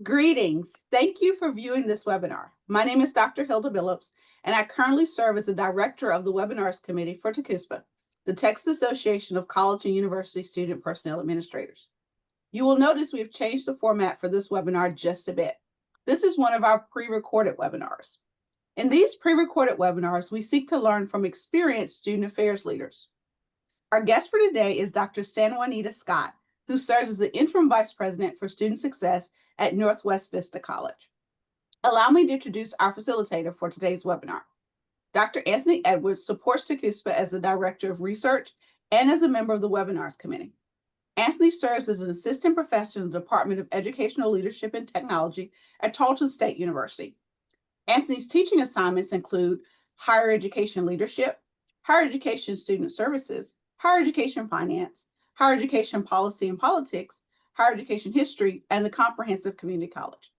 Greetings. Thank you for viewing this webinar. My name is Dr. Hilda Billups, and I currently serve as the Director of the Webinars Committee for TACUSPA, the Texas Association of College and University Student Personnel Administrators. You will notice we have changed the format for this webinar just a bit. This is one of our pre-recorded webinars. In these pre-recorded webinars, we seek to learn from experienced student affairs leaders. Our guest for today is Dr. Sanjuanita Scott, who serves as the Interim Vice President for Student Success at Northwest Vista College. Allow me to introduce our facilitator for today's webinar. Dr. Anthony Edwards supports TACUSPA as the Director of Research and as a member of the Webinars Committee. Anthony serves as an assistant professor in the Department of Educational Leadership and Technology at Tarleton State University. Anthony's teaching assignments include higher education leadership, higher education student services, higher education finance, higher education policy and politics, higher education history, and the comprehensive community college.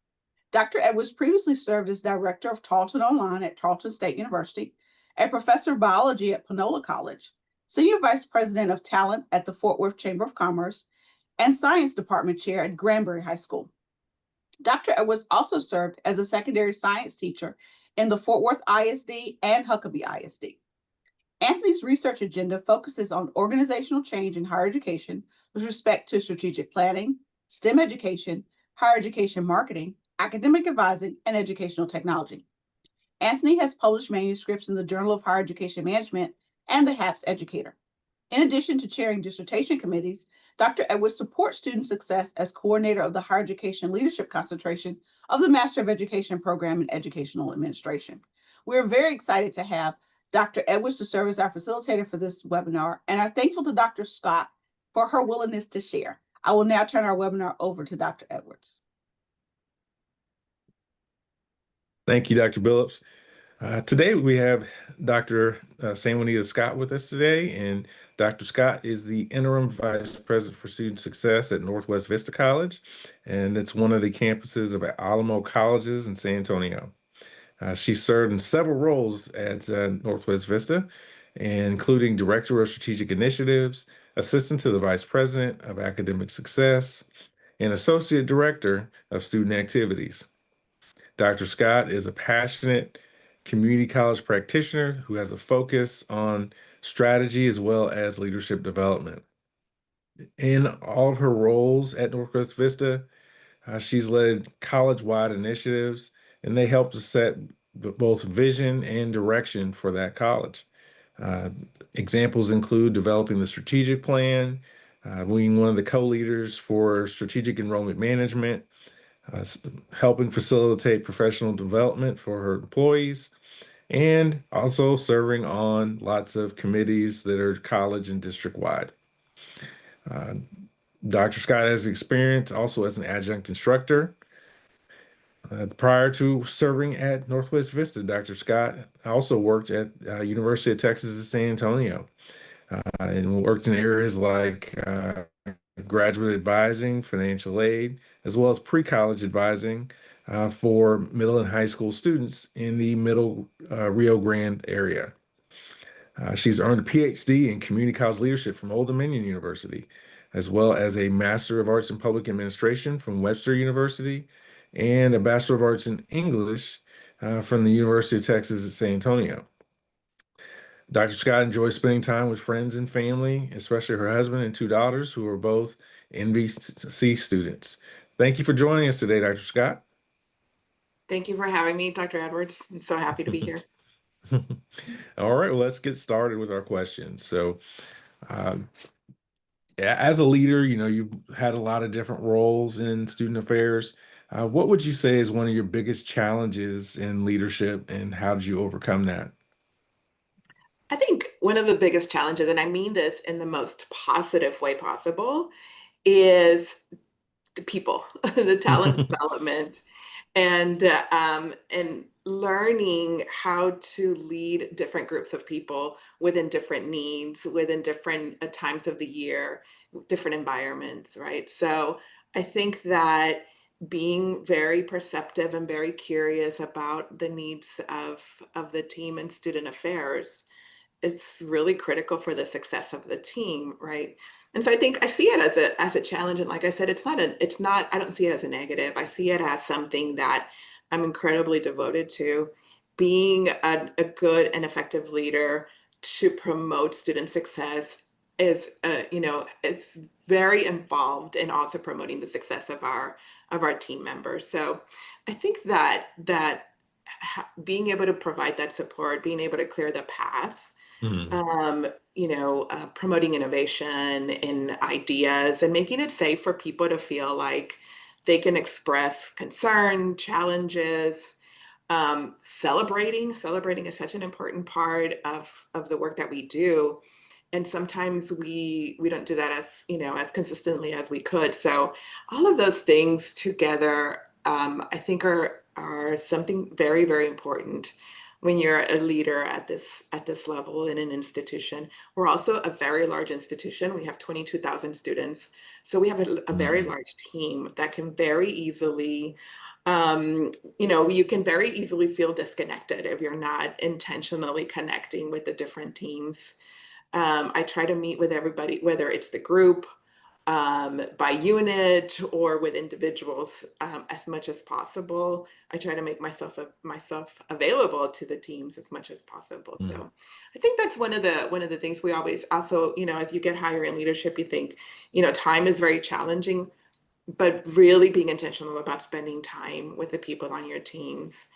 Dr. Edwards previously served as director of Tarleton Online at Tarleton State University, a professor of biology at Panola College, senior vice president of talent at the Fort Worth Chamber of Commerce, and science department chair at Granbury High School. Dr. Edwards also served as a secondary science teacher in the Fort Worth ISD and Huckabee ISD. Anthony's research agenda focuses on organizational change in higher education with respect to strategic planning, STEM education, higher education marketing, academic advising, and educational technology. Anthony has published manuscripts in the Journal of Higher Education Management and the HAPS Educator. In addition to chairing dissertation committees, Dr. Edwards supports student success as coordinator of the Higher Education Leadership Concentration of the Master of Education program in Educational Administration. We're very excited to have Dr. Edwards to serve as our facilitator for this webinar, and are thankful to Dr. Scott for her willingness to share. I will now turn our webinar over to Dr. Edwards. Thank you, Dr. Billups. Today we have Dr. Sanjuanita Scott with us today, and Dr. Scott is the Interim Vice President for Student Success at Northwest Vista College, and it's one of the campuses of Alamo Colleges in San Antonio. She served in several roles at Northwest Vista, including Director of Strategic Initiatives, Assistant to the Vice President of Academic Success, and Associate Director of Student Activities. Dr. Scott is a passionate community college practitioner who has a focus on strategy as well as leadership development. In all of her roles at Northwest Vista, she's led college-wide initiatives, and they help to set both vision and direction for that college. Examples include developing the strategic plan, being one of the co-leaders for strategic enrollment management, helping facilitate professional development for her employees, and also serving on lots of committees that are college and district-wide. Dr. Scott has experience also as an adjunct instructor. Prior to serving at Northwest Vista, Dr. Scott also worked at University of Texas at San Antonio and worked in areas like graduate advising, financial aid, as well as pre-college advising for middle and high school students in the middle Rio Grande area. She's earned a PhD in community college leadership from Old Dominion University, as well as a Master of Arts in Public Administration from Webster University, and a Bachelor of Arts in English from the University of Texas at San Antonio. Dr. Scott enjoys spending time with friends and family, especially her husband and two daughters, who are both NVC students. Thank you for joining us today, Dr. Scott. Thank you for having me, Dr. Edwards. I'm so happy to be here. All right, well, let's get started with our questions. So, as a leader, you've had a lot of different roles in student affairs. What would you say is one of your biggest challenges in leadership, and how did you overcome that? I think one of the biggest challenges, and I mean this in the most positive way possible, is the people, the talent development, and learning how to lead different groups of people within different needs, within different times of the year, different environments, right? So I think that being very perceptive and very curious about the needs of the team and student affairs is really critical for the success of the team, right? And so I think I see it as a challenge. And like I said, I don't see it as a negative. I see it as something that I'm incredibly devoted to. Being a good and effective leader to promote student success is very involved in also promoting the success of our team members. So I think that being able to provide that support, being able to clear the path, Mhm. promoting innovation in ideas and making it safe for people to feel like they can express concern, challenges, celebrating is such an important part of the work that we do. And sometimes we don't do that as consistently as we could. So all of those things together, I think are something very, very important when you're a leader at this level in an institution. We're also a very large institution. We have 22,000 students. So we have a very Mhm. large team that can very easily you can very easily feel disconnected if you're not intentionally connecting with the different teams. I try to meet with everybody, whether it's the group, by unit, or with individuals, as much as possible. I try to make myself available to the teams as much as possible. Mhm. So I think that's one of the things we always also, as you get higher in leadership, you think, time is very challenging, but really being intentional about spending time with the people on your teams.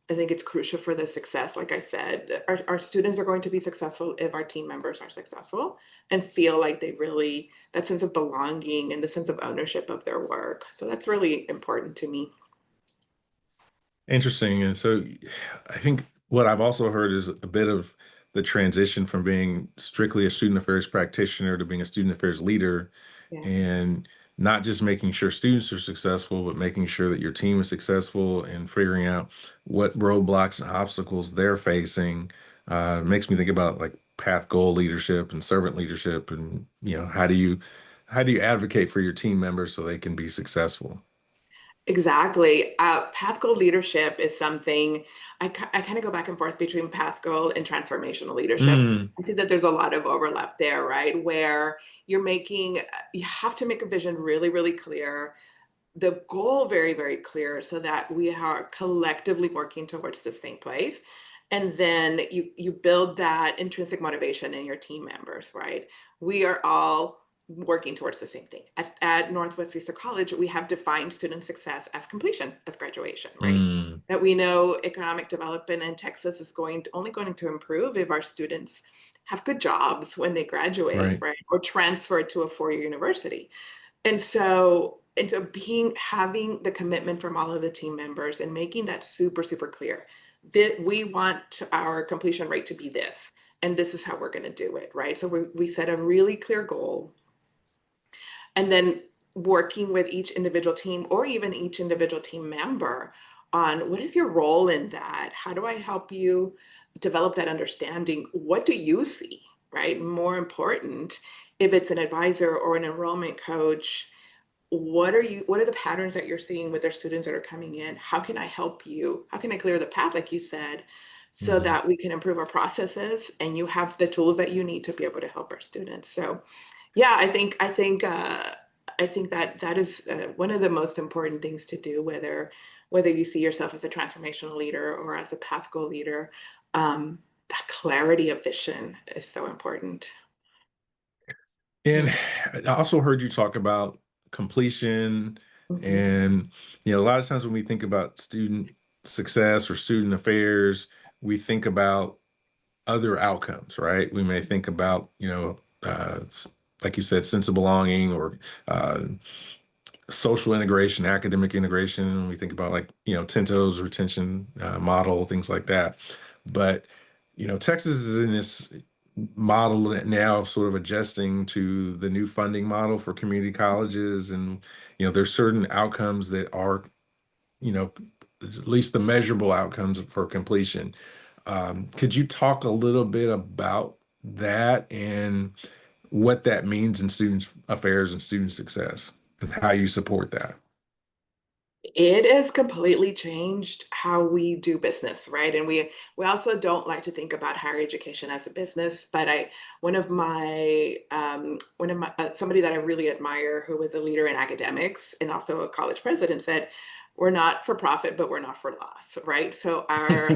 I think it's crucial for the success. Like I said, our students are going to be successful if our team members are successful and feel like they really, that sense of belonging and the sense of ownership of their work. So that's really important to me. Interesting. And so I think what I've also heard is a bit of the transition from being strictly a student affairs practitioner to being a student affairs leader, Yeah. and not just making sure students are successful, but making sure that your team is successful and figuring out what roadblocks and obstacles they're facing. Makes me think about like path goal leadership and servant leadership, and how do you advocate for your team members so they can be successful? Exactly. Path goal leadership is something I kind of go back and forth between path goal and transformational leadership. Mm, I see that there's a lot of overlap there, right? Where you have to make a vision really, really clear, the goal very, very clear so that we are collectively working towards the same place. And then you build that intrinsic motivation in your team members, right? We are all working towards the same thing. At Northwest Vista College, we have defined student success as completion, as graduation, right? mm, That we know economic development in Texas is only going to improve if our students have good jobs when they graduate, right. right? Or transfer to a four-year university. And so having the commitment from all of the team members and making that super, super clear that we want our completion rate to be this, and this is how we're going to do it, right? So we set a really clear goal, and then working with each individual team or even each individual team member on what is your role in that? How do I help you develop that understanding? What do you see, right? More important, if it's an advisor or an enrollment coach, what are the patterns that you're seeing with their students that are coming in? How can I help you? How can I clear the path, like you said, so Mhm. that we can improve our processes and you have the tools that you need to be able to help our students? So yeah, I think that is one of the most important things to do, whether you see yourself as a transformational leader or as a path goal leader. That clarity of vision is so important. And Yeah. I also heard you talk about completion, Mhm. and a lot of times when we think about student success or student affairs, we think about other outcomes, right? We may think about, like you said, sense of belonging, or uh, social integration, academic integration. We think about, like, Tinto's retention model, things like that. But Texas is in this model now of sort of adjusting to the new funding model for community colleges, and there's certain outcomes that are, you know, at least the measurable outcomes for completion. Could you talk a little bit about that and what that means in student affairs and student success, and how you support that? It has completely changed how we do business, right? And we also don't like to think about higher education as a business. But one of my somebody that I really admire, who was a leader in academics and also a college president, said, "We're not for profit, but we're not for loss," right? So our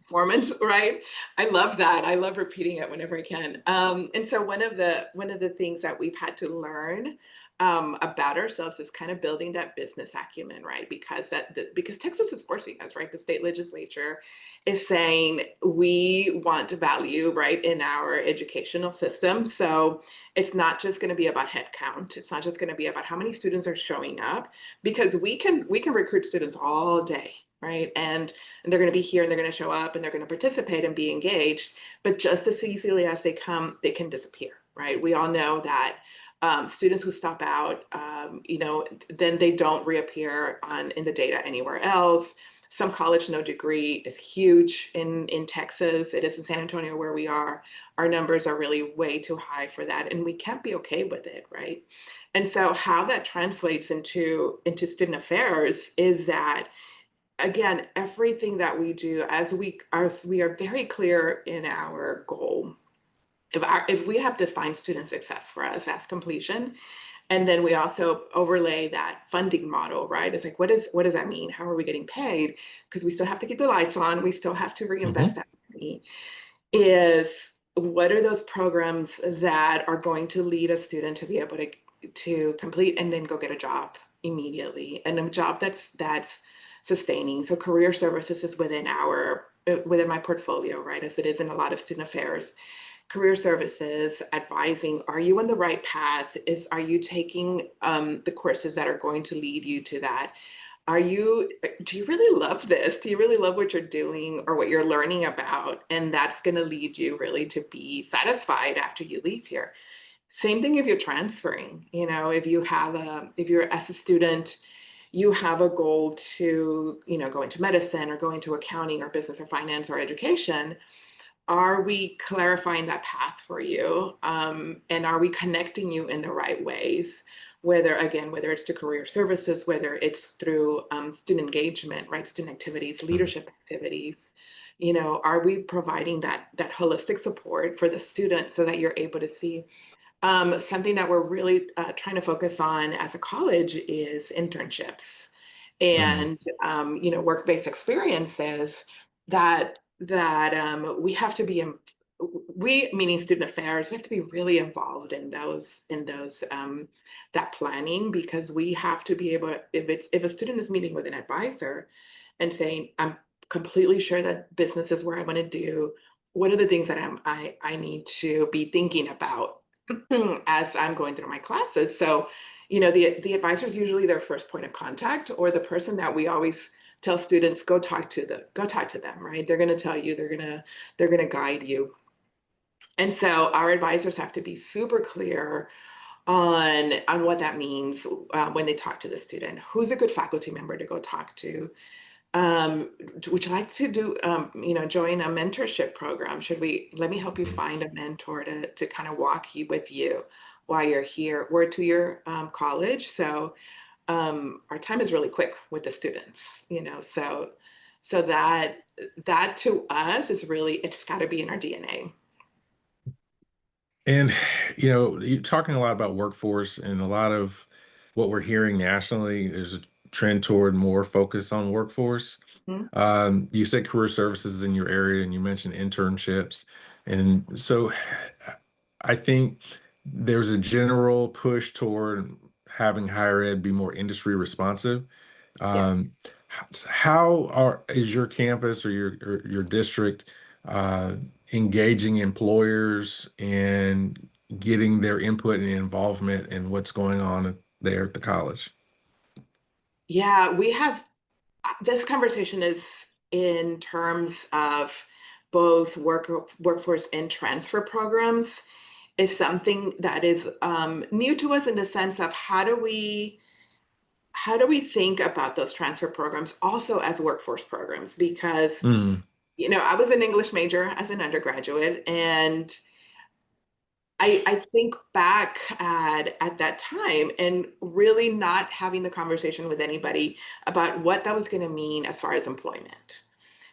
performance, right? I love that. I love repeating it whenever I can. And so one of the things that we've had to learn about ourselves is kind of building that business acumen, right? Because Texas is forcing us, right? The state legislature is saying we want value, right, in our educational system. So it's not just going to be about head count. It's not just going to be about how many students are showing up, because we can recruit students all day. Right. And they're going to be here and they're going to show up and they're going to participate and be engaged. But just as easily as they come, they can disappear. Right. We all know that students who stop out, then they don't reappear in the data anywhere else. Some college no degree is huge in Texas. It is in San Antonio where we are. Our numbers are really way too high for that, and we can't be okay with it, right? And so how that translates into student affairs is that, again, everything that we do, as we are very clear in our goal. If we have defined student success for us as completion, and then we also overlay that funding model, right? It's like, what does that mean? How are we getting paid? Because we still have to keep the lights on. We still have to reinvest Mhm. that money. Is what are those programs that are going to lead a student to be able to complete and then go get a job immediately, and a job that's sustaining. So career services is within my portfolio, right? As it is in a lot of student affairs. Career services, advising, are you on the right path? Are you taking the courses that are going to lead you to that? Do you really love this? Do you really love what you're doing or what you're learning about? And that's going to lead you really to be satisfied after you leave here. Same thing if you're transferring, if you're as a student, you have a goal to, go into medicine or go into accounting or business or finance or education. Are we clarifying that path for you? And are we connecting you in the right ways? Whether it's to career services, whether it's through student engagement, right? Student activities, Mhm. leadership activities. Are we providing that holistic support for the student so that you're able to see? Something that we're really trying to focus on as a college is internships Mhm. and work-based experiences that we have to be in, we meaning student affairs, we have to be really involved in those that planning, because we have to be able, if a student is meeting with an advisor and saying, I'm completely sure that business is where I want to do, what are the things that I need to be thinking about as I'm going through my classes. So, the advisor is usually their first point of contact, or the person that we always tell students, go talk to them, right? They're going to tell you, they're going to guide you. And so our advisors have to be super clear on what that means when they talk to the student. Who's a good faculty member to go talk to? Would you like to join a mentorship program? Let me help you Mhm. find a mentor to kind of walk you with you while you're here. We're a 2-year college, so our time is really quick with the students, so that to us is really, it's got to be in our DNA. And you're talking a lot about workforce, and a lot of what we're hearing nationally is a trend toward more focus on workforce. Mhm. You said career services in your area, and you mentioned internships, and so I think there's a general push toward having higher ed be more industry responsive. Yeah. Um, how is your campus or your district uh, engaging employers and getting their input and involvement in what's going on there at the college? Yeah, we have this conversation is in terms of both workforce and transfer programs, is something that is new to us, in the sense of how do we think about those transfer programs also as workforce programs? Because Mm, I was an English major as an undergraduate, and I think back at that time and really not having the conversation with anybody about what that was going to mean as far as employment,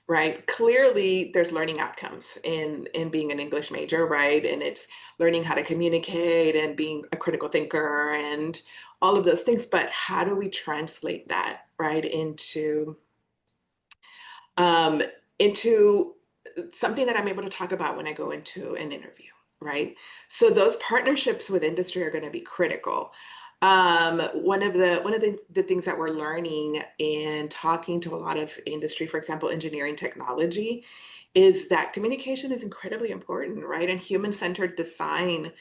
right? Clearly, there's learning outcomes in being an English major, right? And it's learning how to communicate and being a critical thinker and all of those things. But how do we translate that, right, um, into something that I'm able to talk about when I go into an interview, right? So those partnerships with industry are going to be critical. One of the things that we're learning in talking to a lot of industry, for example, engineering technology, is that communication is incredibly important, right? And human-centered design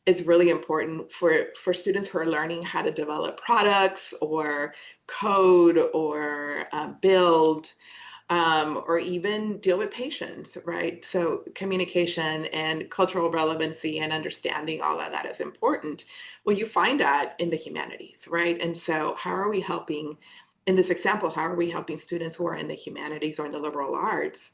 is really important for students who are learning how to develop products or code or build or even deal with patients, right? So communication and cultural relevancy and understanding all of that is important. Well, you find that in the humanities, right? And so how are we helping, in this example, how are we helping students who are in the humanities or in the liberal arts?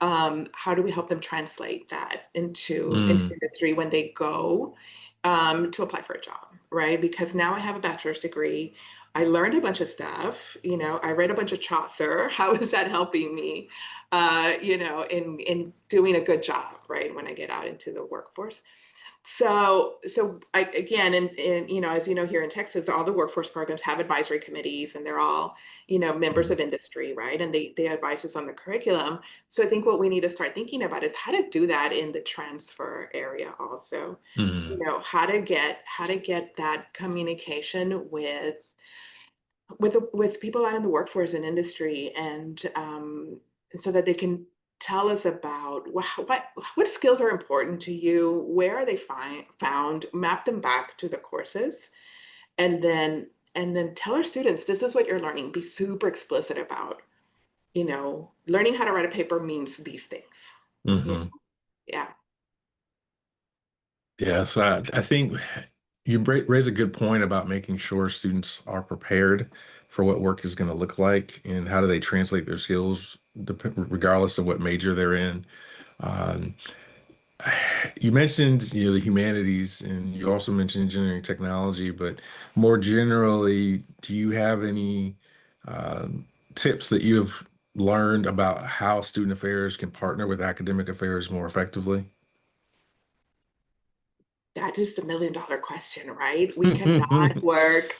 How do we help them translate that into Mm, industry when they go to apply for a job, right? Because now I have a bachelor's degree. I learned a bunch of stuff. I read a bunch of Chaucer. How is that helping me, in doing a good job, right? When I get out into the workforce. So I, again, and as you know, here in Texas, all the workforce programs have advisory committees, and they're all, members mm, of industry, right? And they advise us on the curriculum. So I think what we need to start thinking about is how to do that in the transfer area also. mm, How to get that communication with people out in the workforce and industry, and so that they can tell us about what skills are important to you, where are they found, map them back to the courses, and then tell our students this is what you're learning. Be super explicit about, learning how to write a paper means these things. Yeah, mm. yeah. Yes, I think you raise a good point about making sure students are prepared for what work is going to look like and how do they translate their skills, regardless of what major they're in. Um, you mentioned, the humanities, and you also mentioned engineering technology, but more generally, do you have any um, tips that you have learned about how student affairs can partner with academic affairs more effectively? That is the $1 million question, right? We cannot work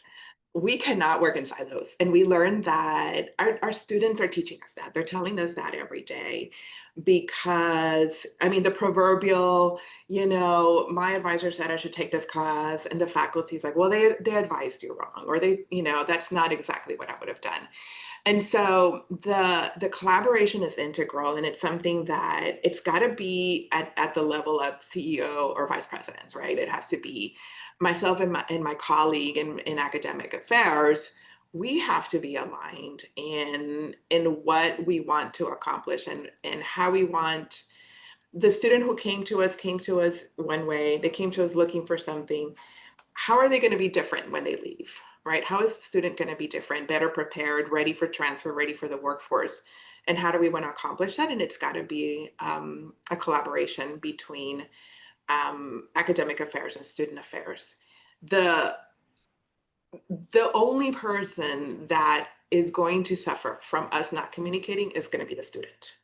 in silos. And we learn that our students are teaching us that. They're telling us that every day. Because, I mean, the proverbial, my advisor said I should take this class, and the faculty's like, well, they advised you wrong, or that's not exactly what I would have done. And so the collaboration is integral, and it's something that it's got to be at the level of CEO or vice presidents, right? It has to be myself and my colleague in academic affairs. We have to be aligned in what we want to accomplish, and how we want. The student who came to us one way. They came to us looking for something. How are they going to be different when they leave, right? How is the student going to be different, better prepared, ready for transfer, ready for the workforce? And how do we want to accomplish that? And it's got to be a collaboration between academic affairs and student affairs. The the only person that is going to suffer from us not communicating is going to be the student,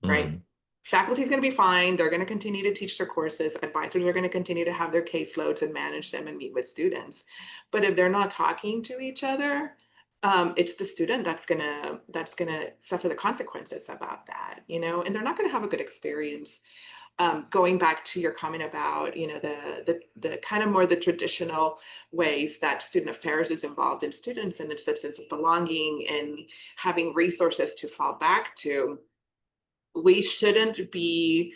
right? Mm, Faculty is going to be fine. They're going to continue to teach their courses. Advisors are going to continue to have their caseloads and manage them and meet with students. But if they're not talking to each other, it's the student that's gonna suffer the consequences about that, and they're not going to have a good experience. Going back to your comment about, the kind of more the traditional ways that student affairs is involved in students, and it's that sense of belonging and having resources to fall back to. We shouldn't be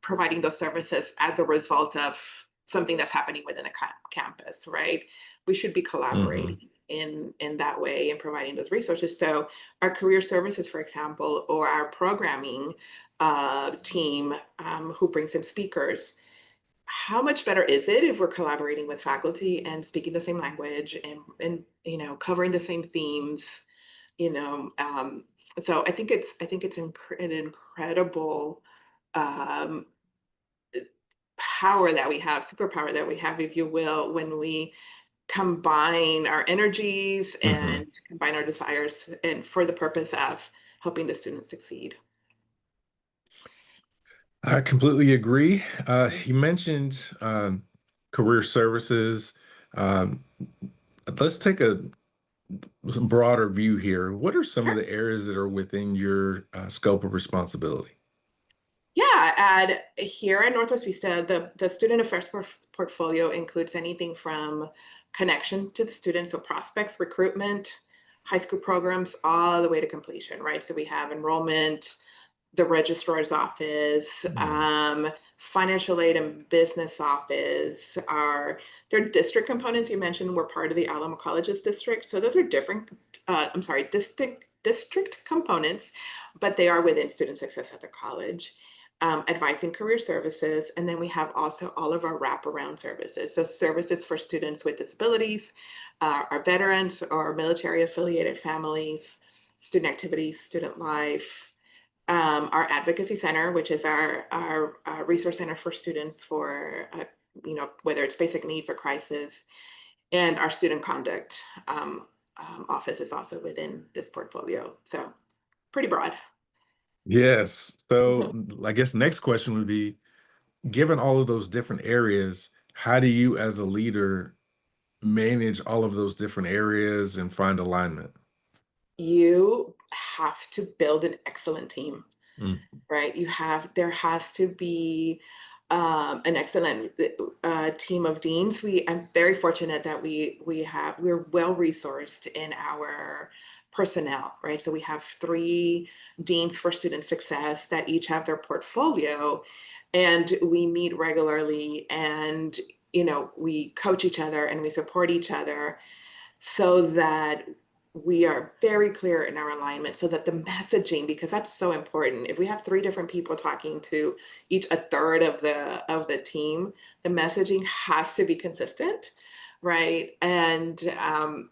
providing those services as a result of something that's happening within a campus, right? We should be mhm, collaborating in that way and providing those resources. So our career services, for example, or our programming team, who brings in speakers, how much better is it if we're collaborating with faculty and speaking the same language, and covering the same themes, you know um, so I think it's an incredible um, power that we have, superpower that we have, if you will, when we combine our energies and combine our desires and for the purpose of helping the students succeed. I completely agree. You mentioned career services. Um, let's take a broader view here. What are some of Sure. the areas that are within your scope of responsibility? Yeah, and here at Northwest Vista, the student affairs portfolio includes anything from connection to the students, so prospects, recruitment, high school programs, all the way to completion, right? So we have enrollment, the registrar's office, Mm. financial aid and business office, are their district components you mentioned were part of the Alamo College's district. So those are different, I'm sorry, district components, but they are within student success at the college. Advising career services, and then we have also all of our wraparound services. So services for students with disabilities, our veterans or military affiliated families, student activities, student life, our advocacy center, which is our resource center for students for, whether it's basic needs or crisis, and our student conduct office is also within this portfolio. So pretty broad. Yes. So I guess next question would be, given all of those different areas, how do you as a leader manage all of those different areas and find alignment? You have to build an excellent team, Mm. right? There has to be an excellent team of deans. I'm very fortunate that we're well resourced in our personnel, right? So we have 3 deans for student success that each have their portfolio, and we meet regularly, and we coach each other and we support each other so that we are very clear in our alignment, so that the messaging, because that's so important. If we have 3 different people talking to each a third of the team, the messaging has to be consistent, right? And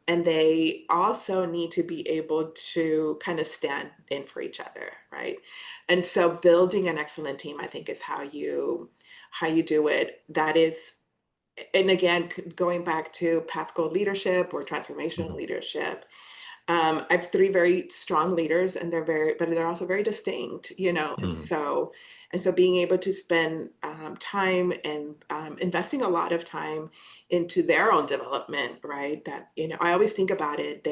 they also need to be able to kind of stand in for each other, right? And so building an excellent team, I think, is how you do it. That is, and again, going back to path goal leadership or transformational Mhm. leadership, I have 3 very strong leaders, and but they're also very distinct, Mhm. and so being able to spend time and investing a lot of time into their own development, right? That, I always think about it.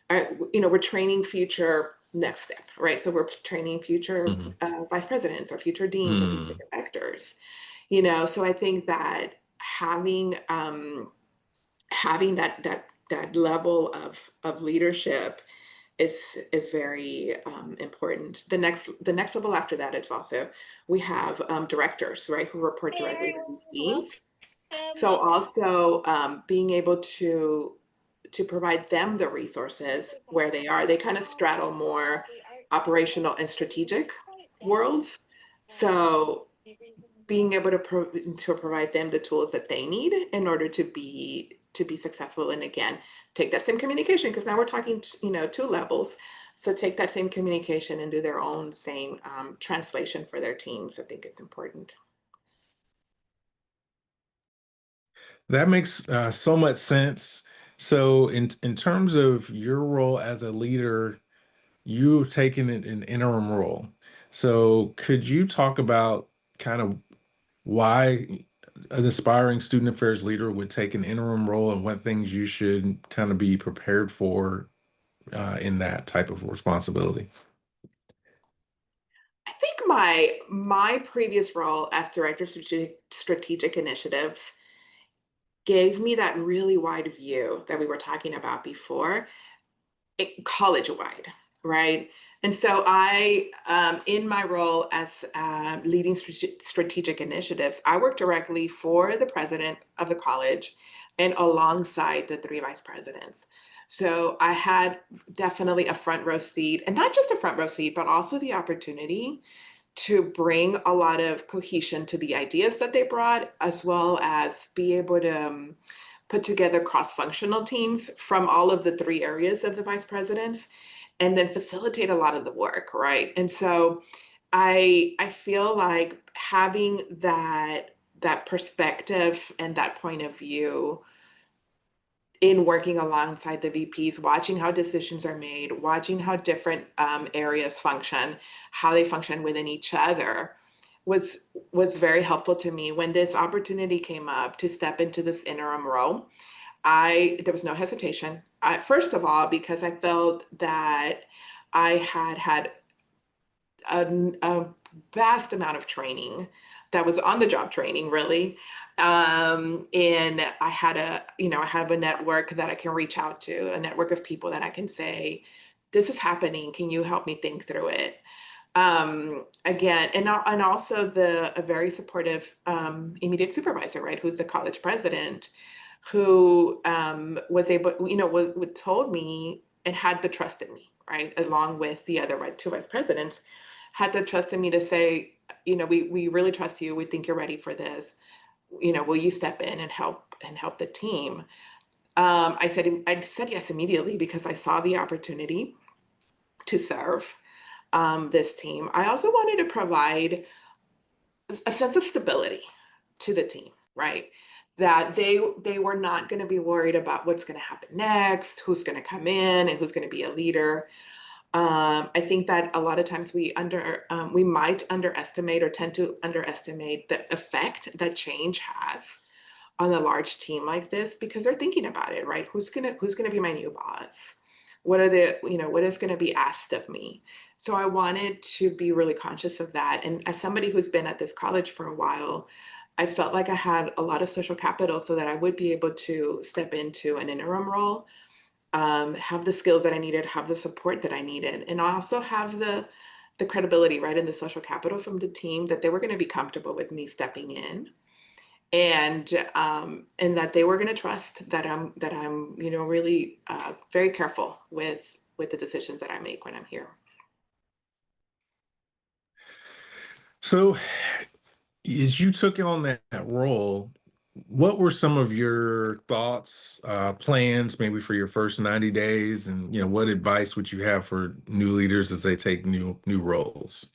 We're training future next step, right? So we're training future Mhm. vice presidents or future deans or future Mm. directors, so I think that having that level of leadership is very important. The next level after that, it's also, we have directors, right, who report directly to these deans. So also being able to provide them the resources where they are. They kind of straddle more operational and strategic worlds. So being able to provide them the tools that they need in order to be successful. And again, take that same communication, because now we're talking 2 levels. So take that same communication and do their own same translation for their teams. I think it's important. That makes so much sense. So, in terms of your role as a leader, you've taken an interim role. So, could you talk about kind of why an aspiring student affairs leader would take an interim role and what things you should kind of be prepared for in that type of responsibility? I think my previous role as director of strategic initiatives gave me that really wide view that we were talking about before, college wide, right? And so in my role as leading strategic initiatives, I work directly for the president of the college and alongside the 3 vice presidents. So I had definitely a front row seat, and not just a front row seat, but also the opportunity to bring a lot of cohesion to the ideas that they brought, as well as be able to put together cross-functional teams from all of the 3 areas of the vice presidents, and then facilitate a lot of the work, right? And so I feel like having that that perspective and that point of view in working alongside the VPs, watching how decisions are made, watching how different areas function, how they function within each other, was very helpful to me. When this opportunity came up to step into this interim role, there was no hesitation. First of all, because I felt that I had a vast amount of training that was on the job training, really. And I had I have a network that I can reach out to, a network of people that I can say, this is happening. Can you help me think through it? Again, and also a very supportive immediate supervisor, right, who's the college president, who was able, told me and had the trust in me, right, along with the other two vice presidents, had the trust in me to say, we really trust you. We think you're ready for this. Will you step in and help the team? I said yes immediately because I saw the opportunity to serve this team. I also wanted to provide a sense of stability to the team, right? That they were not going to be worried about what's going to happen next, who's going to come in, and who's going to be a leader. I think that a lot of times we might underestimate or tend to underestimate the effect that change has on a large team like this, because they're thinking about it, right? Who's gonna be my new boss? What is gonna be asked of me? So I wanted to be really conscious of that. And as somebody who's been at this college for a while, I felt like I had a lot of social capital so that I would be able to step into an interim role, have the skills that I needed, have the support that I needed, and also have the credibility, right, and the social capital from the team that they were going to be comfortable with me stepping in, and that they were going to trust that I'm really very careful with the decisions that I make when I'm here. So, as you took on that role, what were some of your thoughts, plans, maybe for your first 90 days, and what advice would you have for new leaders as they take new roles?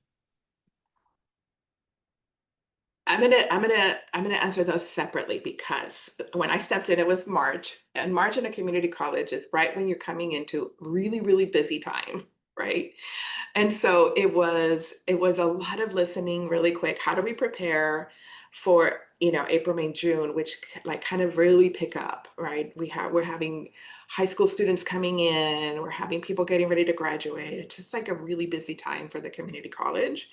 I'm gonna answer those separately, because when I stepped in, it was March, and March in a community college is right when you're coming into really, really busy time, right? And so it was a lot of listening really quick. How do we prepare for, April, May, June, which like kind of really pick up, right? We're having high school students coming in, we're having people getting ready to graduate. It's just like a really busy time for the community college.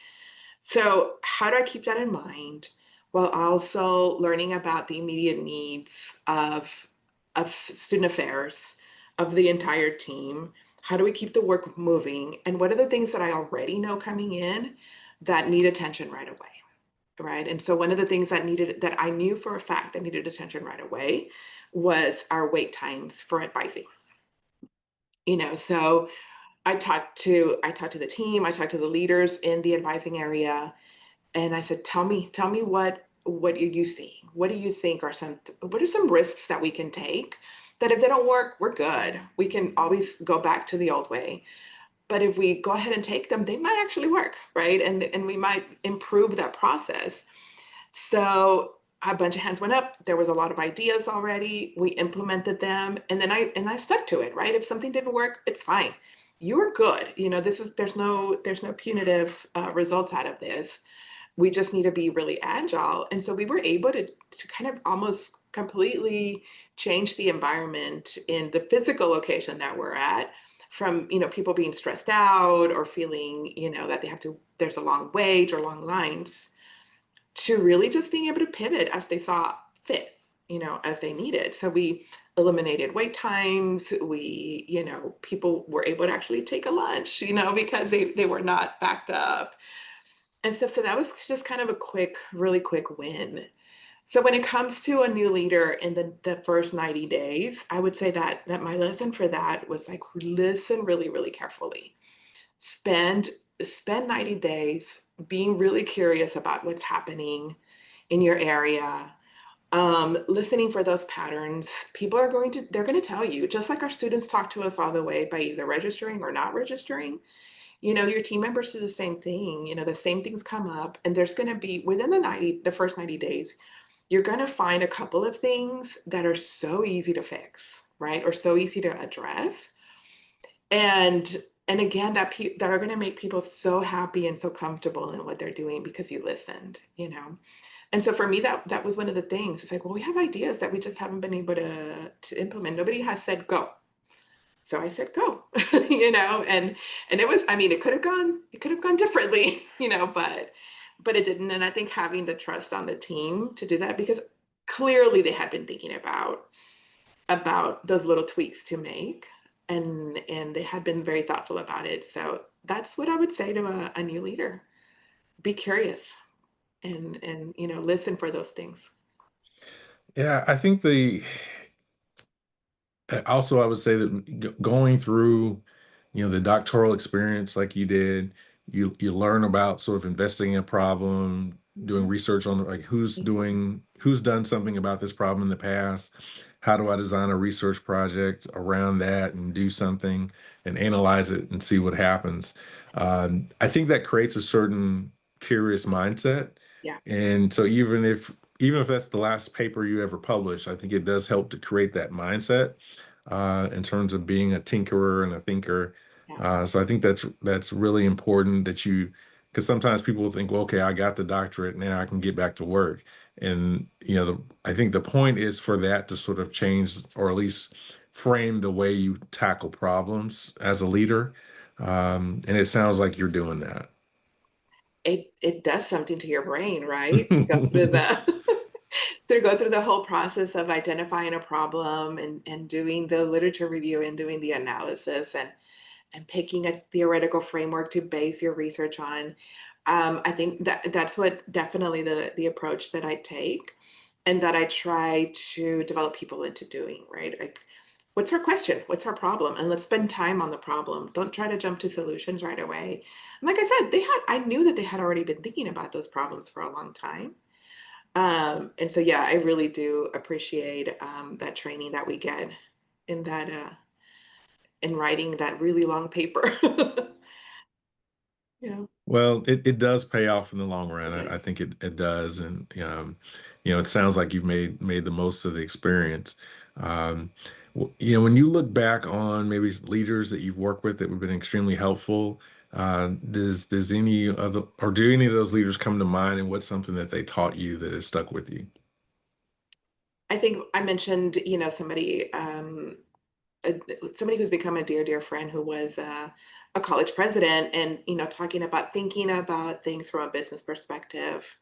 So how do I keep that in mind while also learning about the immediate needs of student affairs, of the entire team? How do we keep the work moving? And what are the things that I already know coming in that need attention right away? Right. And so one of the things that I knew for a fact that needed attention right away was our wait times for advising. So I talked to the team, I talked to the leaders in the advising area, and I said, tell me what are you seeing? What do you think what are some risks that we can take, that if they don't work, we're good. We can always go back to the old way. But if we go ahead and take them, they might actually work, right? And we might improve that process. So a bunch of hands went up. There was a lot of ideas already. We implemented them, and then I stuck to it, right? If something didn't work, it's fine. You were good. There's no punitive results out of this. We just need to be really agile. And so we were able to kind of almost completely change the environment in the physical location that we're at, from, people being stressed out or feeling, that there's a long wait or long lines, to really just being able to pivot as they saw fit, as they needed. So we eliminated wait times. People were able to actually take a lunch, because they were not backed up and stuff. So that was just kind of a really quick win. So when it comes to a new leader in the first 90 days, I would say that my lesson for that was like, listen really, really carefully. Spend 90 days being really curious about what's happening in your area, listening for those patterns. People they're going to tell you, just like our students talk to us all the way by either registering or not registering. Your team members do the same thing. The same things come up, and there's going to be, within the first 90 days, you're going to find a couple of things that are so easy to fix, right? Or so easy to address. And again, that are going to make people so happy and so comfortable in what they're doing because you listened, you know. And so for me, that was one of the things. It's like, well, we have ideas that we just haven't been able to implement. Nobody has said go. So I said go, you know, and it was, I mean, it could have gone differently, you know, but it didn't. And I think having the trust on the team to do that, because clearly they had been thinking about those little tweaks to make, and they had been very thoughtful about it. So that's what I would say to a new leader. Be curious and you know, listen for those things. Yeah, I think also I would say that going through, the doctoral experience like you did, you learn about sort of investigating a problem, doing Mhm. research on like who's done something about this problem in the past. How do I design a research project around that and do something and analyze it and see what happens? I think that creates a certain curious mindset. Yeah. And so even if that's the last paper you ever publish, I think it does help to create that mindset in terms of being a tinkerer and a thinker. Yeah. So I think that's really important because sometimes people think, well, okay, I got the doctorate, now I can get back to work. And I think the point is for that to sort of change, or at least frame the way you tackle problems as a leader. And it sounds like you're doing that. It does something to your brain, right? To go through the to go through the whole process of identifying a problem and doing the literature review and doing the analysis and picking a theoretical framework to base your research on. I think that's what definitely the approach that I take and that I try to develop people into doing, right? Like, what's our question? What's our problem? And let's spend time on the problem. Don't try to jump to solutions right away. And like I said, I knew that they had already been thinking about those problems for a long time. And so, yeah, I really do appreciate that training that we get in that in writing that really long paper. Yeah, Well, it does pay off in the long run. it I is. think it does, and it sounds like you've made the most of the experience. Um, when you look back on maybe leaders that you've worked with that have been extremely helpful, does any of the or do any of those leaders come to mind, and what's something that they taught you that has stuck with you? I think I mentioned, you know, uh, somebody who's become a dear, dear friend who was a college president, and you know, talking about thinking about things from a business perspective.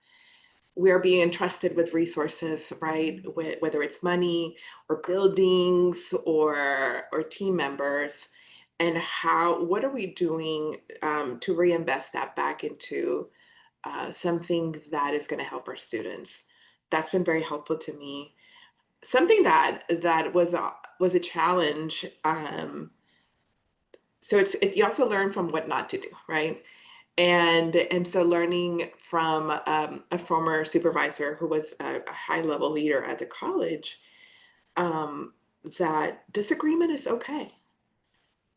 We're being entrusted with resources, right? Whether it's money or buildings or team members, and what are we doing to reinvest that back into something that is going to help our students? That's been very helpful to me. Something that was a challenge. So you also learn from what not to do, right? And so learning from a former supervisor who was a high level leader at the college, um, that disagreement is okay.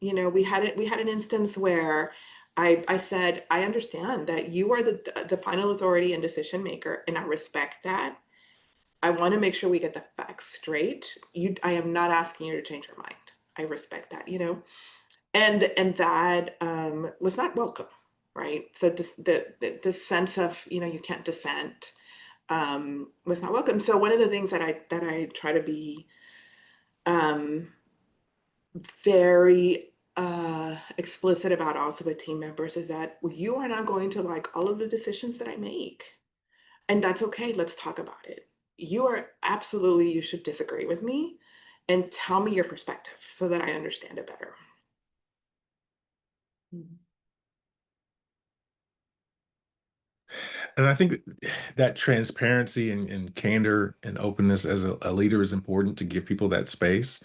You know, we had an instance where I said, I understand that you are the final authority and decision maker, and I respect that. I want to make sure we get the facts straight. I am not asking you to change your mind. I respect that, you know, and that was not welcome, right? So just the sense of, you know, you can't dissent was not welcome. So one of the things that I try to be um, very explicit about also with team members is that you are not going to like all of the decisions that I make, and that's okay. Let's talk about it. You should disagree with me and tell me your perspective so that I understand it better. Mhm. And I think that transparency and candor and openness as a leader is important to give people that space,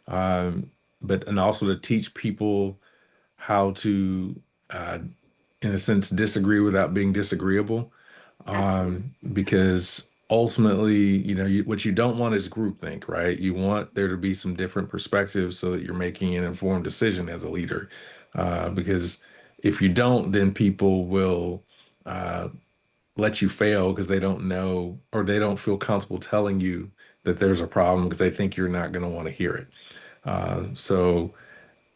um, and also to teach people how to, uh, in a sense, disagree without being disagreeable. Absolutely. Because ultimately, what you don't want is groupthink, right? You want there to be some different perspectives so that you're making an informed decision as a leader. Because if you don't, then people will uh, let you fail because they don't know or they don't feel comfortable telling you that there's a problem because they think you're not going to want to hear it. So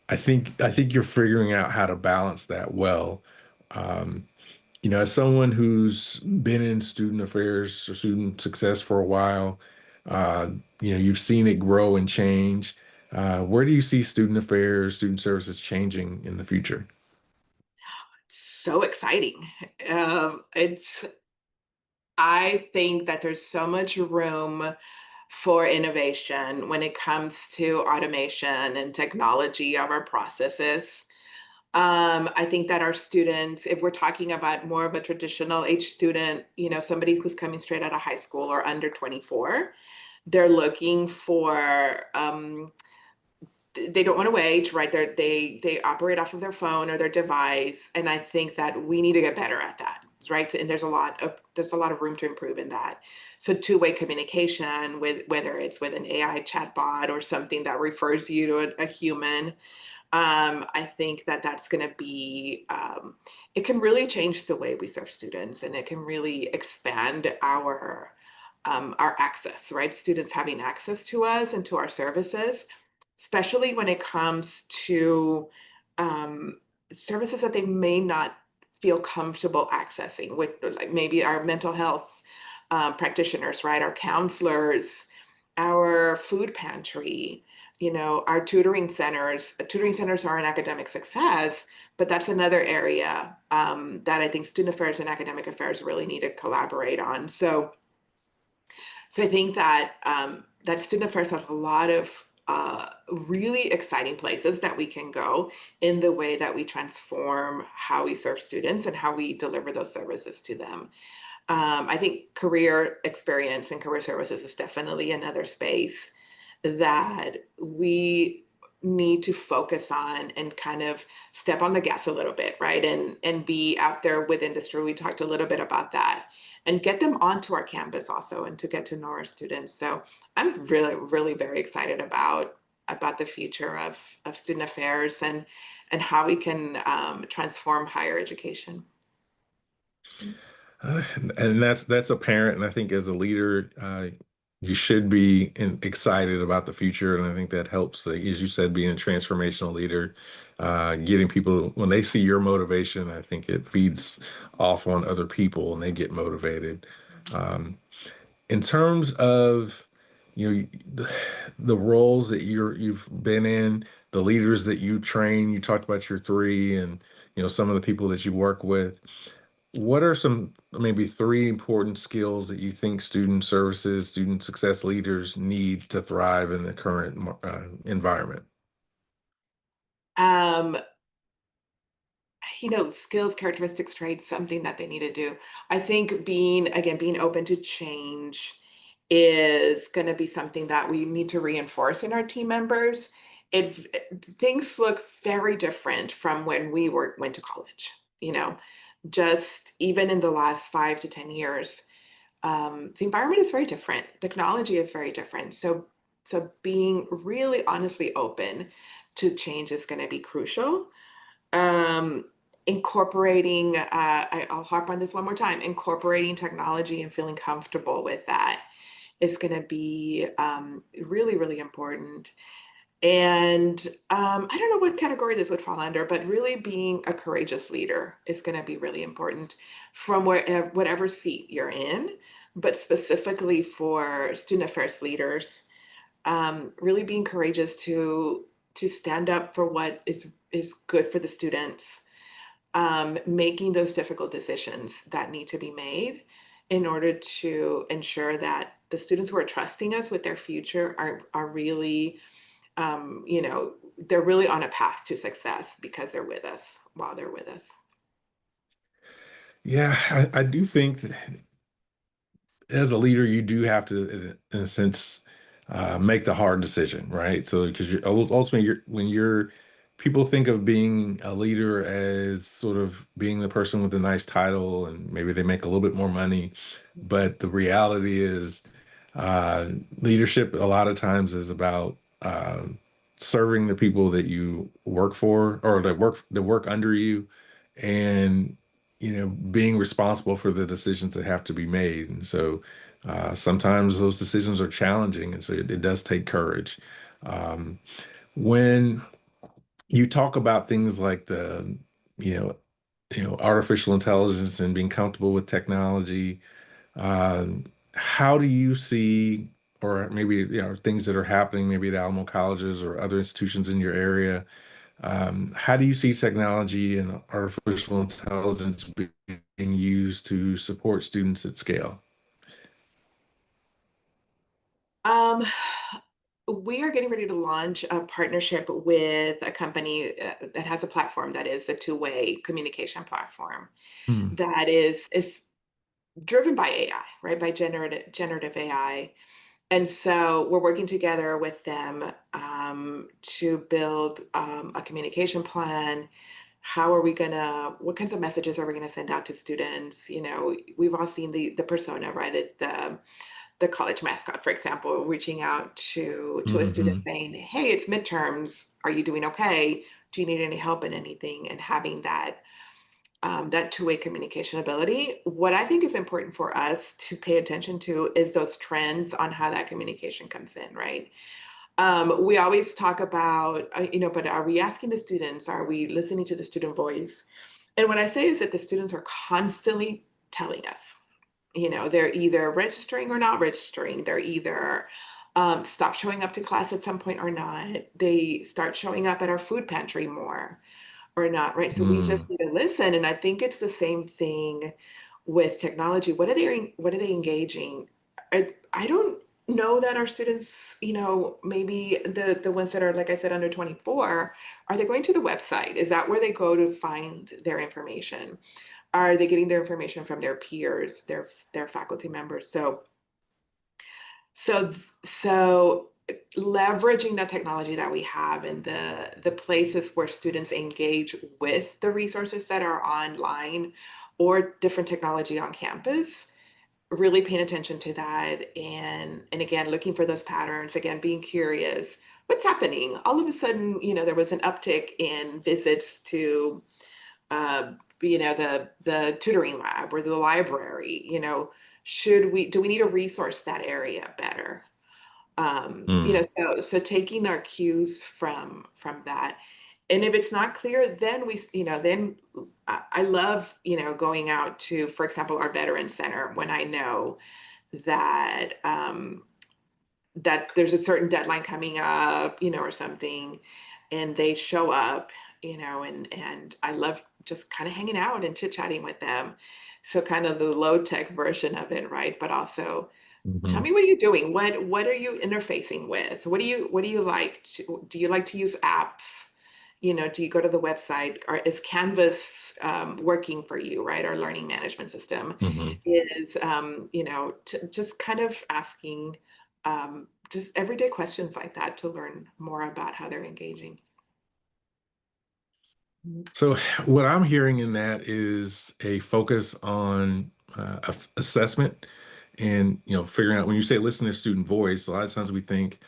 I think you're figuring out how to balance that well. Um, as someone who's been in student affairs or student success for a while, uh, you've seen it grow and change. Where do you see student affairs, student services changing in the future? So exciting. It's I think that there's so much room for innovation when it comes to automation and technology of our processes. I think that our students, if we're talking about more of a traditional age student, somebody who's coming straight out of high school or under 24, they're looking for they don't want to wait, right? They operate off of their phone or their device, and I think that we need to get better at that, right? And there's a lot of room to improve in that. So two-way communication with whether it's with an AI chatbot or something that refers you to a human. I think that that's going to be, it can really change the way we serve students, and it can really expand our access, right? Students having access to us and to our services, especially when it comes to um, services that they may not feel comfortable accessing, with like maybe our mental health practitioners, right? Our counselors, our food pantry, our tutoring centers. Tutoring centers are an academic success, but that's another area that I think student affairs and academic affairs really need to collaborate on. So I think that that student affairs has a lot of really exciting places that we can go in the way that we transform how we serve students and how we deliver those services to them. I think career experience and career services is definitely another space that we need to focus on and kind of step on the gas a little bit, right? And be out there with industry. We talked a little bit about that, and get them onto our campus also, and to get to know our students. So I'm really, really very excited about the future of student affairs and how we can transform higher education. And that's apparent. And I think as a leader, you should be excited about the future. And I think that helps, as you said, being a transformational leader, getting people, when they see your motivation, I think it feeds off on other people and they get motivated. Um, in terms of, the roles that you've been in, the leaders that you train, you talked about your three and, some of the people that you work with. What are some maybe three important skills that you think student services, student success leaders need to thrive in the current environment? Um, Skills, characteristics, traits, something that they need to do. I think being open to change is going to be something that we need to reinforce in our team members. Things look very different from when we went to college, you know, just even in the last 5 to 10 years. The environment is very different. Technology is very different. So being really honestly open to change is going to be crucial. um, Incorporating, I'll harp on this one more time, incorporating technology and feeling comfortable with that is going to be really, really important. And I don't know what category this would fall under, but really being a courageous leader is going to be really important from whatever seat you're in, but specifically for student affairs leaders, really being courageous to stand up for what is good for the students, making those difficult decisions that need to be made in order to ensure that the students who are trusting us with their future are really, they're really on a path to success because they're with us while they're with us. Yeah, I do think that as a leader, you do have to, in a sense, make the hard decision, right? So, because ultimately, when people think of being a leader as sort of being the person with a nice title and maybe they make a little bit more money, but the reality is, uh, leadership a lot of times is about serving the people that you work for or that work under you, and being responsible for the decisions that have to be made. And so sometimes those decisions are challenging, and so it does take courage. Um, when you talk about things like you know, artificial intelligence and being comfortable with technology, um, how do you see, or maybe things that are happening maybe at Alamo colleges or other institutions in your area? How do you see technology and artificial intelligence being used to support students at scale? Um, we are getting ready to launch a partnership with a company that has a platform that is a two-way communication platform Hmm. that is driven by AI, right? By generative AI. And so we're working together with them to build a communication plan. What kinds of messages are we gonna send out to students? We've all seen the persona, right? The college mascot, for example, reaching out to a student Hmm. saying, "Hey, it's midterms. Are you doing okay? Do you need any help in anything?" And having that two-way communication ability. What I think is important for us to pay attention to is those trends on how that communication comes in, right? We always talk about, but are we asking the students? Are we listening to the student voice? And what I say is that the students are constantly telling us, they're either registering or not registering. They're either stop showing up to class at some point or not. They start showing up at our food pantry more or not, right? So we Mm. just need to listen. And I think it's the same thing with technology. What are they engaging? I don't know that our students, maybe the ones that are, like I said, under 24, are they going to the website? Is that where they go to find their information? Are they getting their information from their peers, their faculty members? So leveraging the technology that we have and the places where students engage with the resources that are online or different technology on campus, really paying attention to that, and again looking for those patterns, again being curious. What's happening? All of a sudden, there was an uptick in visits to the tutoring lab or the library. Do we need to resource that area better? Mm. So taking our cues from that. And if it's not clear, then then I love, going out to, for example, our veteran center when I know that that there's a certain deadline coming up, or something, and they show up, and I love just kind of hanging out and chit-chatting with them. So kind of the low tech version of it, right? But also, tell Hmm. me, what are you doing? What are you interfacing with? What do you like to do? You like to use apps? Do you go to the website? Or is Canvas working for you, right? Our learning management system Hmm. is, just kind of asking just everyday questions like that to learn more about how they're engaging. So what I'm hearing in that is a focus on assessment and figuring out when you say listen to student voice. A lot of times we think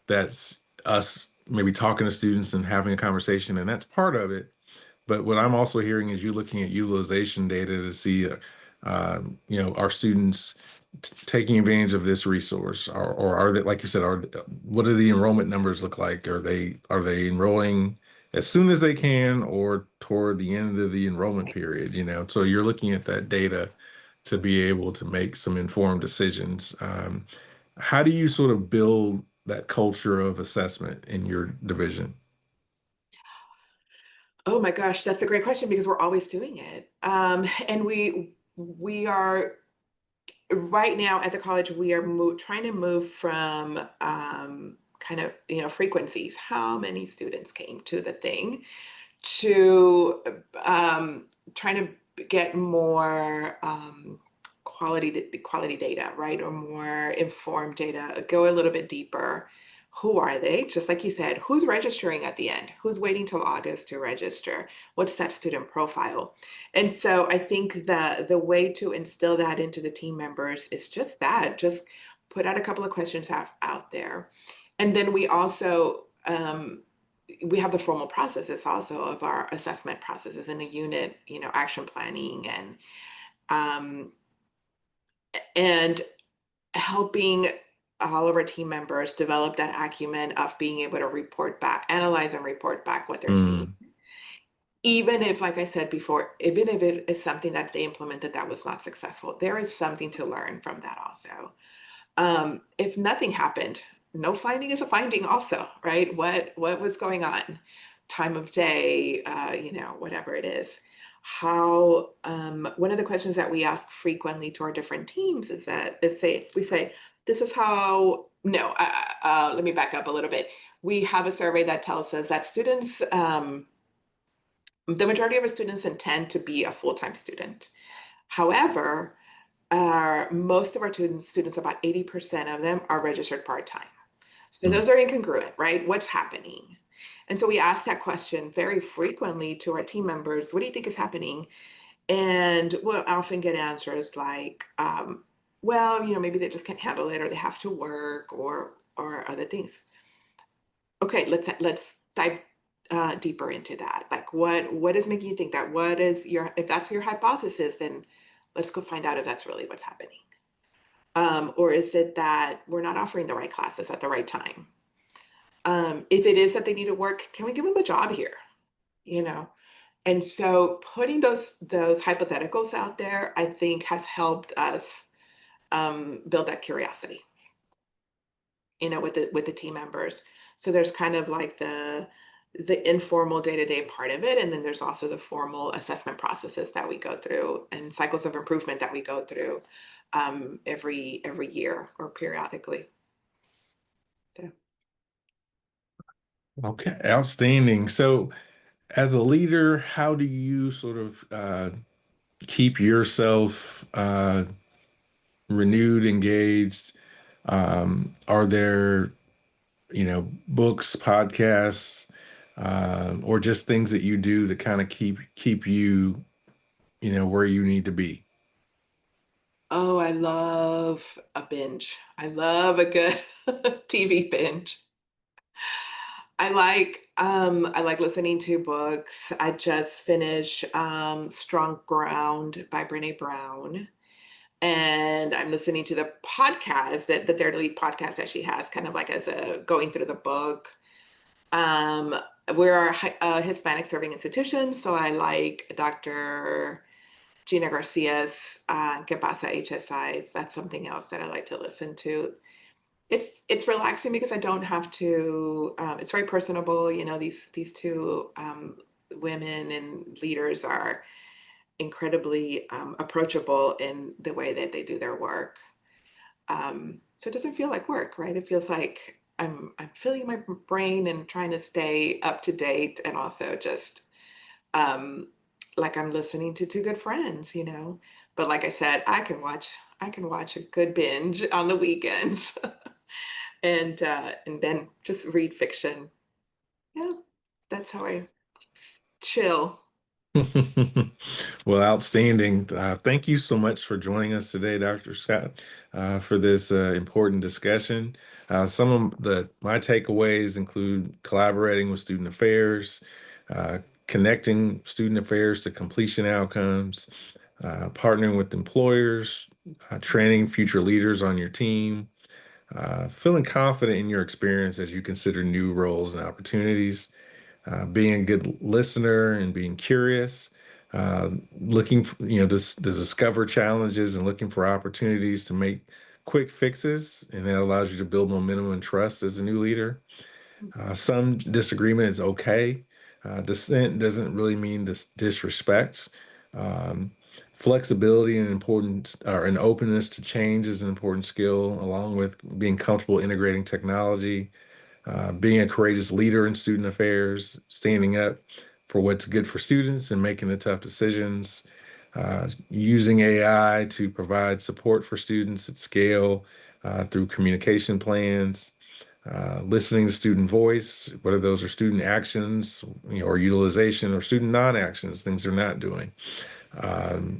that's us maybe talking to students and having a conversation, and that's part of it. But what I'm also hearing is you looking at utilization data to see, our students taking advantage of this resource, or are they, like you said, what do the enrollment numbers look like? Are they enrolling as soon as they can, or toward the end of the enrollment period? So you're looking at that data to be able to make some informed decisions. How do you sort of build that culture of assessment in your division? Oh my gosh, that's a great question because we're always doing it. And we are right now at the college, we are trying to move from kind of, frequencies, how many students came to the thing, to trying to get more quality data, right? Or more informed data, go a little bit deeper. Who are they? Just like you said, who's registering at the end? Who's waiting till August to register? What's that student profile? And so I think the way to instill that into the team members is just that, just put out a couple of questions out there. And then we also we have the formal processes also of our assessment processes in the unit, action planning um, and helping all of our team members develop that acumen of being able to report back, analyze and report back what they're seeing. Mm, Even if, like I said before, even if it is something that they implemented that was not successful, there is something to learn from that also. If nothing happened, no finding is a finding also, right? What was going on? Time of day, whatever it is. How one of the questions that we ask frequently to our different teams we say, this is how, no, let me back up a little bit. We have a survey that tells us that students, the majority of our students intend to be a full-time student. However, most of our students, about 80% of them are registered part-time. So mm, those are incongruent, right? What's happening? And so we ask that question very frequently to our team members. What do you think is happening? And we'll often get answers like, well, maybe they just can't handle it, or they have to work, or other things. Okay, let's dive deeper into that. Like, what is making you think that? If that's your hypothesis, then let's go find out if that's really what's happening. Or is it that we're not offering the right classes at the right time? If it is that they need to work, can we give them a job here? You know? And so putting those hypotheticals out there, I think has helped us build that curiosity, with the team members. So there's kind of like the informal day-to-day part of it, and then there's also the formal assessment processes that we go through and cycles of improvement that we go through every year or periodically. So. okay, outstanding. So, as a leader, how do you sort of keep yourself renewed, engaged? Are there, books, podcasts, or just things that you do to kind of keep you, where you need to be? Oh, I love a binge. I love a good TV binge. I like listening to books. I just finished Strong Ground by Brene Brown. And I'm listening to the podcast the Dare to Lead podcast that she has, kind of like as a going through the book. Um, we're a Hispanic serving institution, so I like Dr. Gina Garcia's Que Pasa HSIs. That's something else that I like to listen to. It's relaxing because I don't have to. It's very personable. These two women and leaders are incredibly approachable in the way that they do their work. So it doesn't feel like work, right? It feels like I'm filling my brain and trying to stay up to date, and also just um, like I'm listening to two good friends. But like I said, I can watch a good binge on the weekends, and then just read fiction. Yeah, that's how I chill. Well, outstanding. Thank you so much for joining us today, Dr. Scott, for this important discussion. Some of my takeaways include collaborating with student affairs, uh, connecting student affairs to completion outcomes, partnering with employers, training future leaders on your team, feeling confident in your experience as you consider new roles and opportunities, being a good listener and being curious, looking for, to discover challenges and looking for opportunities to make quick fixes, and that allows you to build momentum and trust as a new leader. Some disagreement is okay. Dissent doesn't really mean disrespect. Um, Flexibility and important or an openness to change is an important skill, along with being comfortable integrating technology, being a courageous leader in student affairs, standing up for what's good for students and making the tough decisions, using AI to provide support for students at scale through communication plans, listening to student voice, whether those are student actions, or utilization, or student non-actions, things they're not doing.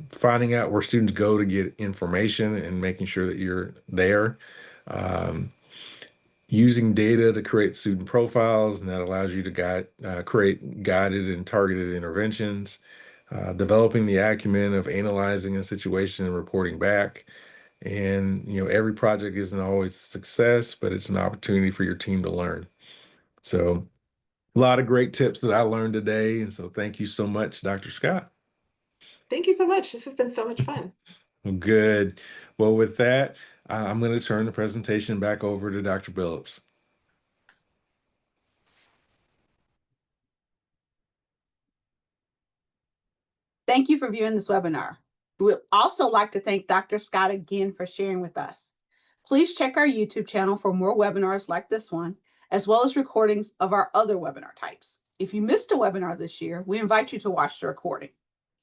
Finding out where students go to get information and making sure that you're there. Um, using data to create student profiles, and that allows you to create guided and targeted interventions, developing the acumen of analyzing a situation and reporting back. And, every project isn't always a success, but it's an opportunity for your team to learn. So a lot of great tips that I learned today. And so thank you so much, Dr. Scott. Thank you so much. This has been so much fun. Well, good. Well, with that, I'm going to turn the presentation back over to Dr. Billups. Thank you for viewing this webinar. We would also like to thank Dr. Scott again for sharing with us. Please check our YouTube channel for more webinars like this one, as well as recordings of our other webinar types. If you missed a webinar this year, we invite you to watch the recording.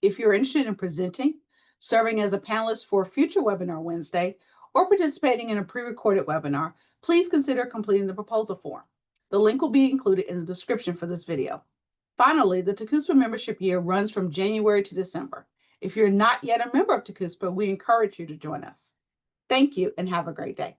If you're interested in presenting, serving as a panelist for a future webinar Wednesday, or participating in a pre-recorded webinar, please consider completing the proposal form. The link will be included in the description for this video. Finally, the TCUSPA membership year runs from January to December. If you're not yet a member of TCUSPA, we encourage you to join us. Thank you and have a great day.